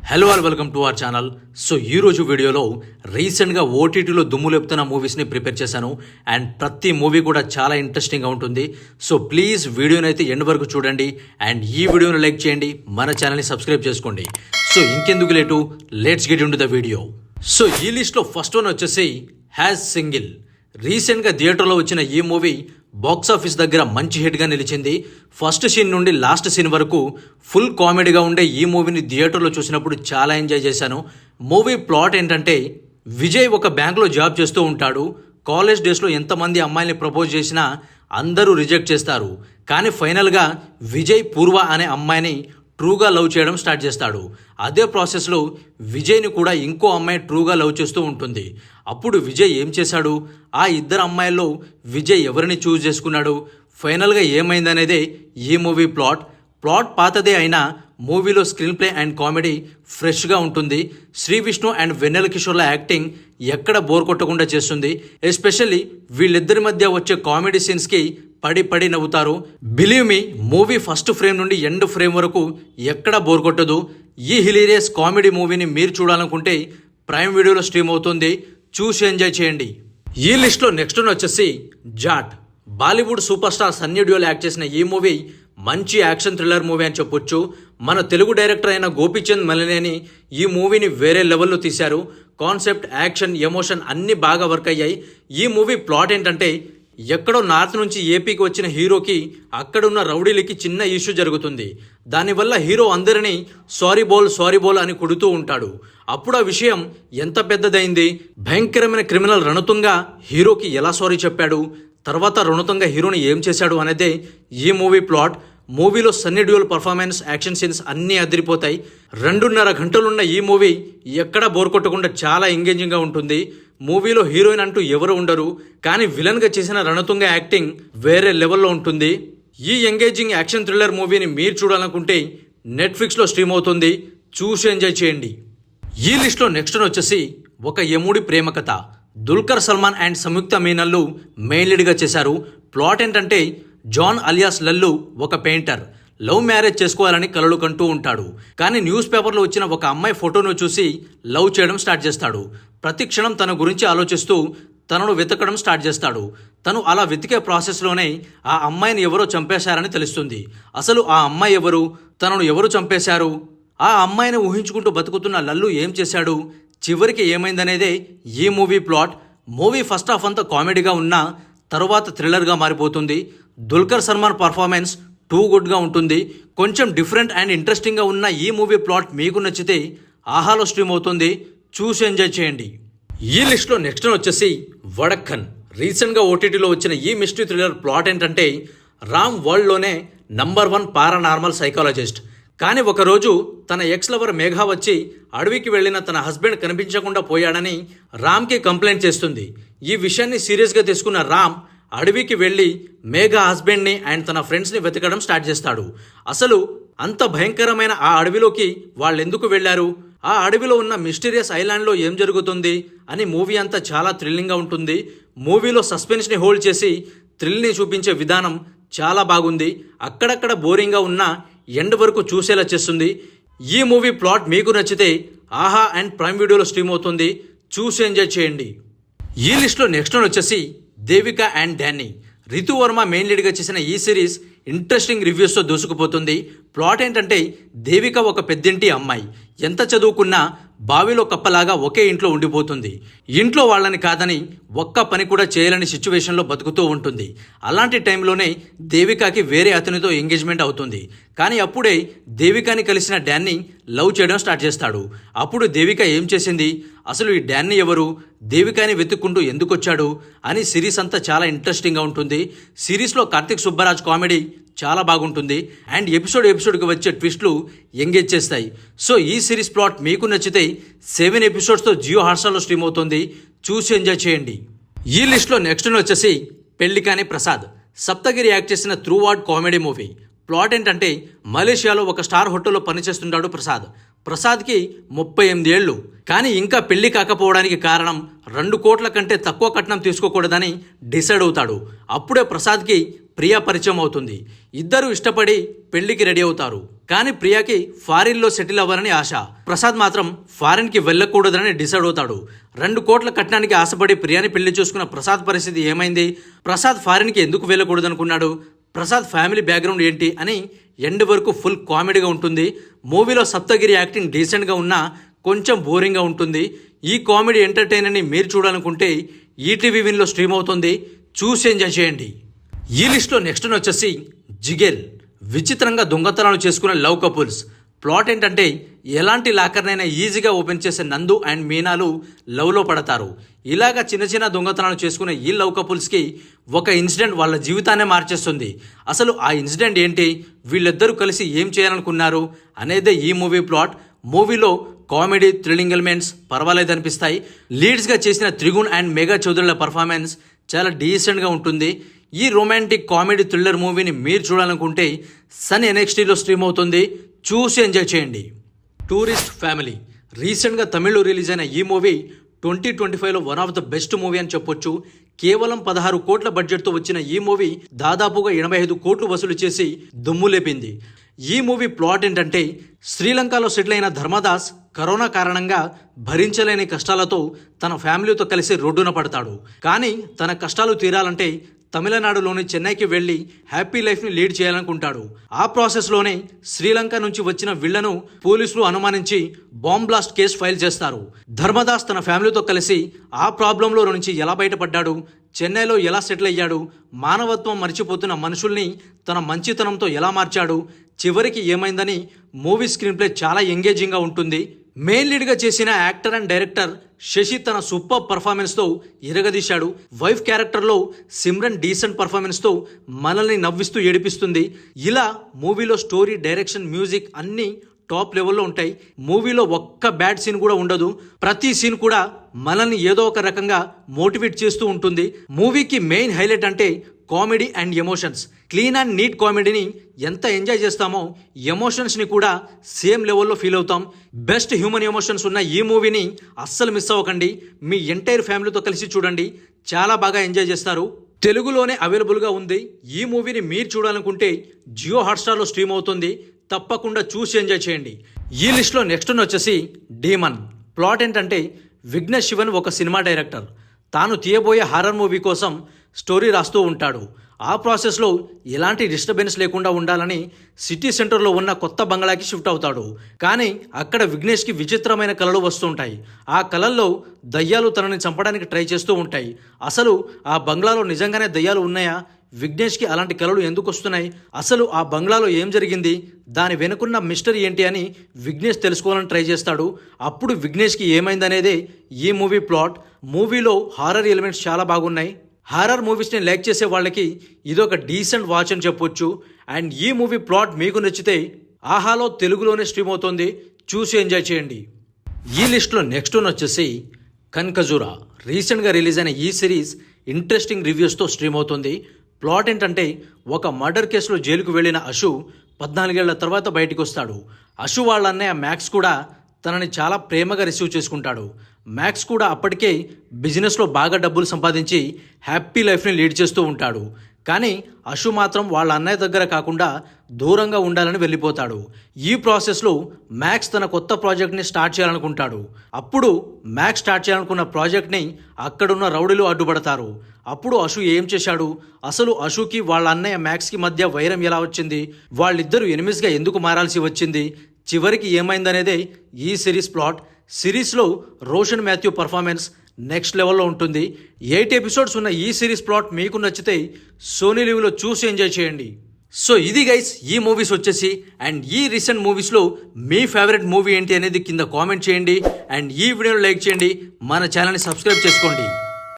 Hello all welcome to our channel. So ఈరోజు వీడియోలో రీసెంట్గా ఓటీటీలో దుమ్ము లేపుతున్న మూవీస్ని ప్రిపేర్ చేశాను. అండ్ ప్రతి మూవీ కూడా చాలా ఇంట్రెస్టింగ్గా ఉంటుంది. సో ప్లీజ్ వీడియోని అయితే ఎండ్ వరకు చూడండి అండ్ ఈ వీడియోని లైక్ చేయండి, మన ఛానల్ని సబ్స్క్రైబ్ చేసుకోండి. సో ఇంకెందుకు late, let's get into the video. So ఈ లిస్ట్లో ఫస్ట్ వన్ వచ్చేసి హ్యాస్ సింగిల్. రీసెంట్గా థియేటర్లో వచ్చిన ఈ మూవీ బాక్సాఫీస్ దగ్గర మంచి హిట్గా నిలిచింది. ఫస్ట్ సీన్ నుండి లాస్ట్ సీన్ వరకు ఫుల్ కామెడీగా ఉండే ఈ మూవీని థియేటర్లో చూసినప్పుడు చాలా ఎంజాయ్ చేశాను. మూవీ ప్లాట్ ఏంటంటే, విజయ్ ఒక బ్యాంక్లో జాబ్ చేస్తూ ఉంటాడు. కాలేజ్ డేస్లో ఎంతమంది అమ్మాయిల్ని ప్రపోజ్ చేసినా అందరూ రిజెక్ట్ చేస్తారు. కానీ ఫైనల్గా విజయ్ పూర్వ అనే అమ్మాయిని ట్రూగా లవ్ చేయడం స్టార్ట్ చేస్తాడు. అదే ప్రాసెస్లో విజయ్ని కూడా ఇంకో అమ్మాయి ట్రూగా లవ్ చేస్తూ ఉంటుంది. అప్పుడు విజయ్ ఏం చేశాడు, ఆ ఇద్దరు అమ్మాయిల్లో విజయ్ ఎవరిని చూస్ చేసుకున్నాడు, ఫైనల్గా ఏమైందనేదే ఈ మూవీ ప్లాట్ పాతదే అయినా మూవీలో స్క్రీన్ ప్లే అండ్ కామెడీ ఫ్రెష్గా ఉంటుంది. శ్రీ విష్ణు అండ్ వెన్నెల కిషోర్ల యాక్టింగ్ ఎక్కడ బోర్ కొట్టకుండా చేస్తుంది. ఎస్పెషల్లీ వీళ్ళిద్దరి మధ్య వచ్చే కామెడీ సీన్స్కి పడి నవ్వుతారు. Believe me, movie first frame నుండి ఎండ్ ఫ్రేమ్ వరకు ఎక్కడ బోర్ కొట్టదు. ఈ హిలీరియస్ కామెడీ మూవీని మీరు చూడాలనుకుంటే ప్రైమ్ వీడియోలో స్ట్రీమ్ అవుతుంది, చూసి ఎంజాయ్ చేయండి. ఈ లిస్ట్లో నెక్స్ట్ వచ్చేసి Jaat. Bollywood super star Sunny Deol act చేసిన ఈ మూవీ మంచి యాక్షన్ థ్రిల్లర్ మూవీ అని చెప్పొచ్చు. మన తెలుగు డైరెక్టర్ అయిన గోపీచంద్ మలినేని ఈ మూవీని వేరే లెవెల్లో తీశారు. కాన్సెప్ట్, యాక్షన్, ఎమోషన్ అన్నీ బాగా వర్క్ అయ్యాయి. ఈ మూవీ ప్లాట్ ఏంటంటే, ఎక్కడో నార్త్ నుంచి ఏపీకి వచ్చిన హీరోకి అక్కడున్న రౌడీలకి చిన్న ఇష్యూ జరుగుతుంది. దానివల్ల హీరో అందరినీ సారీ బోల్ అని కొడుతూ ఉంటాడు. అప్పుడు ఆ విషయం ఎంత పెద్దదైంది, భయంకరమైన క్రిమినల్ రణతుంగ హీరోకి ఎలా సారీ చెప్పాడు, తర్వాత రణతుంగ హీరోని ఏం చేశాడు అనేదే ఈ మూవీ ప్లాట్. మూవీలో Sunny Deol performance, action scenes అన్నీ అదిరిపోతాయి. 2.5 గంటలున్న ఈ మూవీ ఎక్కడా బోర్ కొట్టకుండా చాలా ఎంగేజింగ్గా ఉంటుంది. మూవీలో హీరోయిన్ అంటూ ఎవరు ఉండరు, కానీ విలన్గా చేసిన రణతుంగ యాక్టింగ్ వేరే లెవెల్లో ఉంటుంది. ఈ ఎంగేజింగ్ యాక్షన్ థ్రిల్లర్ మూవీని మీరు చూడాలనుకుంటే నెట్ఫ్లిక్స్లో స్ట్రీమ్ అవుతుంది, చూసి ఎంజాయ్ చేయండి. ఈ లిస్ట్లో నెక్స్ట్ వచ్చేసి ఒక యముడి ప్రేమ కథ. దుల్కర్ సల్మాన్ అండ్ సంయుక్త మీనన్లు మెయిన్ లీడ్గా చేశారు. ప్లాట్ ఏంటంటే, జాన్ అలియాస్ లల్లు ఒక పెయింటర్, లవ్ మ్యారేజ్ చేసుకోవాలని కలలు కంటూ ఉంటాడు. కానీ న్యూస్ పేపర్లో వచ్చిన ఒక అమ్మాయి ఫోటోను చూసి లవ్ చేయడం స్టార్ట్ చేస్తాడు. ప్రతి క్షణం తన గురించి ఆలోచిస్తూ తనను వెతకడం స్టార్ట్ చేస్తాడు. తను అలా వెతికే ప్రాసెస్లోనే ఆ అమ్మాయిని ఎవరో చంపేశారని తెలుస్తుంది. అసలు ఆ అమ్మాయి ఎవరు, తనను ఎవరు చంపేశారు, ఆ అమ్మాయిని ఊహించుకుంటూ బతుకుతున్న లల్లు ఏం చేశాడు, చివరికి ఏమైందనేదే ఈ movie plot. Movie first half అంతా కామెడీగా ఉన్నా తరువాత థ్రిల్లర్గా మారిపోతుంది. దుల్కర్ సల్మాన్ పర్ఫార్మెన్స్ టూ గుడ్గా ఉంటుంది. కొంచెం డిఫరెంట్ అండ్ ఇంట్రెస్టింగ్గా ఉన్న ఈ మూవీ ప్లాట్ మీకు నచ్చితే ఆహాలో స్ట్రీమ్ అవుతుంది, చూసి ఎంజాయ్ చేయండి. ఈ లిస్ట్లో నెక్స్ట్ వచ్చేసి వడక్కన్. రీసెంట్గా ఓటీటీలో వచ్చిన ఈ మిస్టరీ థ్రిల్లర్ ప్లాట్ ఏంటంటే, రామ్ వరల్డ్లోనే నంబర్ 1 పారానార్మల్ సైకాలజిస్ట్. కానీ ఒకరోజు తన ఎక్స్ లవర్ మేఘా వచ్చి అడవికి వెళ్ళిన తన హస్బెండ్ కనిపించకుండా పోయాడని రామ్కి కంప్లైంట్ చేస్తుంది. ఈ విషయాన్ని సీరియస్గా తీసుకున్న రామ్ అడవికి వెళ్ళి మేఘా హస్బెండ్ని అండ్ తన ఫ్రెండ్స్ని వెతకడం స్టార్ట్ చేస్తాడు. అసలు అంత భయంకరమైన ఆ అడవిలోకి వాళ్ళు ఎందుకు వెళ్ళారు, ఆ అడవిలో ఉన్న మిస్టీరియస్ ఐలాండ్లో ఏం జరుగుతుంది అని మూవీ అంతా చాలా థ్రిల్లింగ్గా ఉంటుంది. మూవీలో సస్పెన్స్ని హోల్డ్ చేసి థ్రిల్ని చూపించే విధానం చాలా బాగుంది. అక్కడక్కడ బోరింగ్గా ఉన్న ఎండ్ వరకు చూసేలా చేస్తుంది. ఈ మూవీ ప్లాట్ మీకు నచ్చితే ఆహా అండ్ ప్రైమ్ వీడియోలో స్ట్రీమ్ అవుతుంది, చూసి ఎంజాయ్ చేయండి. ఈ లిస్ట్లో నెక్స్ట్ వచ్చేసి Devika and Danny. Ritu Varma main లీడ్గా చేసిన ఈ సిరీస్ ఇంట్రెస్టింగ్ రివ్యూస్తో దూసుకుపోతుంది. ప్లాట్ ఏంటంటే, దేవిక ఒక పెద్దింటి అమ్మాయి, ఎంత చదువుకున్నా బావిలో కప్పలాగా ఒకే ఇంట్లో ఉండిపోతుంది. ఇంట్లో వాళ్ళని కాదని ఒక్క పని కూడా చేయలేని సిచ్యువేషన్లో బతుకుతూ ఉంటుంది. అలాంటి టైంలోనే దేవికకి వేరే అతనితో ఎంగేజ్మెంట్ అవుతుంది. కానీ అప్పుడే దేవికని కలిసిన డాన్నీ లవ్ చేయడం స్టార్ట్ చేస్తాడు. అప్పుడు దేవిక ఏం చేసింది, అసలు ఈ డాన్నీ ఎవరు, దేవికని వెతుక్కుంటూ ఎందుకు వచ్చాడు అని సిరీస్ అంతా చాలా ఇంట్రెస్టింగ్గా ఉంటుంది. సిరీస్లో కార్తిక్ సుబ్బరాజ్ కామెడీ చాలా బాగుంటుంది అండ్ ఎపిసోడ్కి వచ్చే ట్విస్ట్లు ఎంగేజ్ చేస్తాయి. సో ఈ సిరీస్ ప్లాట్ మీకు నచ్చితే 7 ఎపిసోడ్స్తో జియో హాట్స్టార్లో స్ట్రీమ్ అవుతుంది, చూసి ఎంజాయ్ చేయండి. ఈ లిస్ట్లో నెక్స్ట్ వచ్చేసి పెళ్లి కాని ప్రసాద్. సప్తగిరి యాక్ట్ చేసిన through word comedy movie. Plot ఏంటంటే, మలేషియాలో ఒక స్టార్ హోటల్లో పనిచేస్తుంటాడు ప్రసాద్కి 38 ఏళ్ళు. కానీ ఇంకా పెళ్లి కాకపోవడానికి కారణం 2 కోట్ల కంటే తక్కువ కట్నం తీసుకోకూడదని డిసైడ్ అవుతాడు. అప్పుడే ప్రసాద్కి ప్రియా పరిచయం అవుతుంది. ఇద్దరు ఇష్టపడి పెళ్లికి రెడీ అవుతారు. కానీ ప్రియాకి ఫారిన్లో సెటిల్ అవ్వాలని ఆశ. ప్రసాద్ మాత్రం ఫారిన్కి వెళ్ళకూడదని డిసైడ్ అవుతాడు. 2 కోట్ల కట్నానికి ఆశపడి ప్రియాని పెళ్లి చేసుకున్న ప్రసాద్ పరిస్థితి ఏమైంది? ప్రసాద్ ఫారిన్కి ఎందుకు వెళ్ళకూడదనుకున్నాడు? ప్రసాద్ ఫ్యామిలీ బ్యాక్గ్రౌండ్ ఏంటి అని ఎండ్ వరకు ఫుల్ కామెడీగా ఉంటుంది. మూవీలో సప్తగిరి యాక్టింగ్ డీసెంట్గా ఉన్నా కొంచెం బోరింగ్గా ఉంటుంది. ఈ కామెడీ ఎంటర్టైనర్ని మీరు చూడాలనుకుంటే ఈటీవీ విన్లో స్ట్రీమ్ అవుతుంది, చూసి ఎంజాయ్ చేయండి. ఈ లిస్ట్లో నెక్స్ట్ వచ్చేసి జిగేల్. విచిత్రంగా దొంగతనాలు చేసుకునే లవ్ కపుల్స్. ప్లాట్ ఏంటంటే ఎలాంటి లాకర్నైనా ఈజీగా ఓపెన్ చేసే నందు అండ్ మీనాలు లవ్లో పడతారు. ఇలాగా చిన్న చిన్న దొంగతనాలు చేసుకునే ఈ లవ్ కపుల్స్కి ఒక ఇన్సిడెంట్ వాళ్ళ జీవితాన్నే మార్చేస్తుంది. అసలు ఆ ఇన్సిడెంట్ ఏంటి, వీళ్ళిద్దరూ కలిసి ఏం చేయాలనుకున్నారు అనేదే ఈ మూవీ ప్లాట్. మూవీలో కామెడీ థ్రిల్లింగ్ ఎలిమెంట్స్ పర్వాలేదు అనిపిస్తాయి. లీడ్స్గా చేసిన త్రిగుణ్ అండ్ మెగా చౌదరిల పర్ఫార్మెన్స్ చాలా డీసెంట్గా ఉంటుంది. ఈ రొమాంటిక్ కామెడీ థ్రిల్లర్ మూవీని మీరు చూడాలనుకుంటే సన్ ఎన్ఎక్స్టీలో స్ట్రీమ్ అవుతుంది, చూసి ఎంజాయ్ చేయండి. Tourist family. రీసెంట్గా తమిళ్లో రిలీజ్ అయిన ఈ మూవీ 2025లో one of the best movie అని చెప్పొచ్చు. కేవలం 16 కోట్ల బడ్జెట్తో వచ్చిన ఈ మూవీ దాదాపుగా 85 కోట్లు వసూలు చేసి దుమ్ము లేపింది. ఈ మూవీ ప్లాట్ ఏంటంటే శ్రీలంకలో సెటిల్ అయిన ధర్మదాస్ కరోనా కారణంగా భరించలేని కష్టాలతో తన ఫ్యామిలీతో కలిసి రోడ్డున పడతాడు. కానీ తన కష్టాలు తీరాలంటే తమిళనాడులోని చెన్నైకి వెళ్లి హ్యాపీ లైఫ్ని లీడ్ చేయాలనుకుంటాడు. ఆ ప్రాసెస్లోనే శ్రీలంక నుంచి వచ్చిన వీళ్లను పోలీసులు అనుమానించి బాంబ్ బ్లాస్ట్ కేసు ఫైల్ చేస్తారు. ధర్మదాస్ తన ఫ్యామిలీతో కలిసి ఆ ప్రాబ్లంలో నుంచి ఎలా బయటపడ్డాడు, చెన్నైలో ఎలా సెటిల్ అయ్యాడు, మానవత్వం మర్చిపోతున్న మనుషుల్ని తన మంచితనంతో ఎలా మార్చాడు, చివరికి ఏమైందని మూవీ స్క్రీన్ ప్లే చాలా ఎంగేజింగ్గా ఉంటుంది. మెయిన్ లీడ్గా చేసిన యాక్టర్ అండ్ డైరెక్టర్ శశి తన సూపర్ పర్ఫార్మెన్స్తో ఇరగదీశాడు. వైఫ్ క్యారెక్టర్లో సిమ్రన్ డీసెంట్ పర్ఫార్మెన్స్తో మనల్ని నవ్విస్తూ ఏడిపిస్తుంది. ఇలా మూవీలో స్టోరీ, డైరెక్షన్, మ్యూజిక్ అన్నీ టాప్ లెవెల్లో ఉంటాయి. మూవీలో ఒక్క బ్యాడ్ సీన్ కూడా ఉండదు. ప్రతి సీన్ కూడా మనల్ని ఏదో ఒక రకంగా మోటివేట్ చేస్తూ ఉంటుంది. మూవీకి మెయిన్ హైలైట్ అంటే comedy and emotions. Clean and neat కామెడీని ఎంత ఎంజాయ్ చేస్తామో ఎమోషన్స్ని కూడా సేమ్ లెవెల్లో ఫీల్ అవుతాం. బెస్ట్ హ్యూమన్ ఎమోషన్స్ ఉన్న ఈ మూవీని అస్సలు మిస్ అవ్వకండి. మీ ఎంటైర్ ఫ్యామిలీతో కలిసి చూడండి, చాలా బాగా ఎంజాయ్ చేస్తారు. తెలుగులోనే అవైలబుల్గా ఉంది. ఈ మూవీని మీరు చూడాలనుకుంటే జియో హాట్స్టార్లో స్ట్రీమ్ అవుతుంది, తప్పకుండా చూసి ఎంజాయ్ చేయండి. ఈ లిస్ట్లో నెక్స్ట్ వచ్చేసి డీమన్. ప్లాట్ ఏంటంటే విఘ్నేష్ శివన్ ఒక సినిమా డైరెక్టర్. తాను తీయబోయే హారర్ మూవీ కోసం స్టోరీ రాస్తూ ఉంటాడు. ఆ ప్రాసెస్లో ఎలాంటి డిస్టర్బెన్స్ లేకుండా ఉండాలని సిటీ సెంటర్లో ఉన్న కొత్త బంగ్లాకి షిఫ్ట్ అవుతాడు. కానీ అక్కడ విఘ్నేష్కి విచిత్రమైన కళలు వస్తుంటాయి. ఆ కళల్లో దయ్యాలు తనని చంపడానికి ట్రై చేస్తూ ఉంటాయి. అసలు ఆ బంగ్లాలో నిజంగానే దయ్యాలు ఉన్నాయా? విఘ్నేష్కి అలాంటి కళలు ఎందుకు వస్తున్నాయి? అసలు ఆ బంగ్లాలో ఏం జరిగింది? దాని వెనుకున్న మిస్టరీ ఏంటి అని విఘ్నేష్ తెలుసుకోవాలని ట్రై చేస్తాడు. అప్పుడు విఘ్నేష్కి ఏమైందనేదే ఈ మూవీ ప్లాట్. మూవీలో హారర్ ఎలిమెంట్స్ చాలా బాగున్నాయి. హారర్ మూవీస్ని లైక్ చేసే వాళ్ళకి ఇదొక డీసెంట్ వాచ్ అని చెప్పొచ్చు. అండ్ ఈ మూవీ ప్లాట్ మీకు నచ్చితే ఆహాలో తెలుగులోనే స్ట్రీమ్ అవుతుంది, చూసి ఎంజాయ్ చేయండి. ఈ లిస్ట్లో నెక్స్ట్ వచ్చేసి కన్కజూరా. రీసెంట్గా రిలీజ్ అయిన ఈ సిరీస్ ఇంట్రెస్టింగ్ రివ్యూస్తో స్ట్రీమ్ అవుతుంది. ప్లాట్ ఏంటంటే ఒక మర్డర్ కేసులో జైలుకు వెళ్ళిన అశు 14 ఏళ్ల తర్వాత బయటికి వస్తాడు. అశు వాళ్ళ అన్నయ్య మ్యాక్స్ కూడా తనని చాలా ప్రేమగా రిసీవ్ చేసుకుంటాడు. మ్యాక్స్ కూడా అప్పటికే బిజినెస్లో బాగా డబ్బులు సంపాదించి హ్యాపీ లైఫ్ని లీడ్ చేస్తూ ఉంటాడు. కానీ అశు మాత్రం వాళ్ళ అన్నయ్య దగ్గర కాకుండా దూరంగా ఉండాలని వెళ్ళిపోతాడు. ఈ ప్రాసెస్లో మ్యాక్స్ తన కొత్త ప్రాజెక్ట్ని స్టార్ట్ చేయాలనుకుంటాడు. అప్పుడు మ్యాక్స్ స్టార్ట్ చేయాలనుకున్న ప్రాజెక్ట్ని అక్కడున్న రౌడీలు అడ్డుపడతారు. అప్పుడు అశు ఏం చేశాడు? అసలు అశుకి వాళ్ళ అన్నయ్య మ్యాక్స్కి మధ్య వైరం ఎలా వచ్చింది? వాళ్ళిద్దరూ ఎనిమిస్గా ఎందుకు మారాల్సి వచ్చింది? చివరికి ఏమైందనేదే ఈ సిరీస్ ప్లాట్. సిరీస్లో రోషన్ మాథ్యూ పర్ఫార్మెన్స్ నెక్స్ట్ లెవెల్లో ఉంటుంది. 8 ఎపిసోడ్స్ ఉన్న ఈ సిరీస్ ప్లాట్ మీకు నచ్చితే సోనీ లీవ్లో చూసి ఎంజాయ్ చేయండి. సో ఇది గైస్ ఈ మూవీస్ వచ్చేసి. అండ్ ఈ రీసెంట్ మూవీస్లో మీ ఫేవరెట్ మూవీ ఏంటి అనేది కింద కామెంట్ చేయండి. అండ్ ఈ వీడియోని లైక్ చేయండి, మన ఛానల్ని సబ్స్క్రైబ్ చేసుకోండి.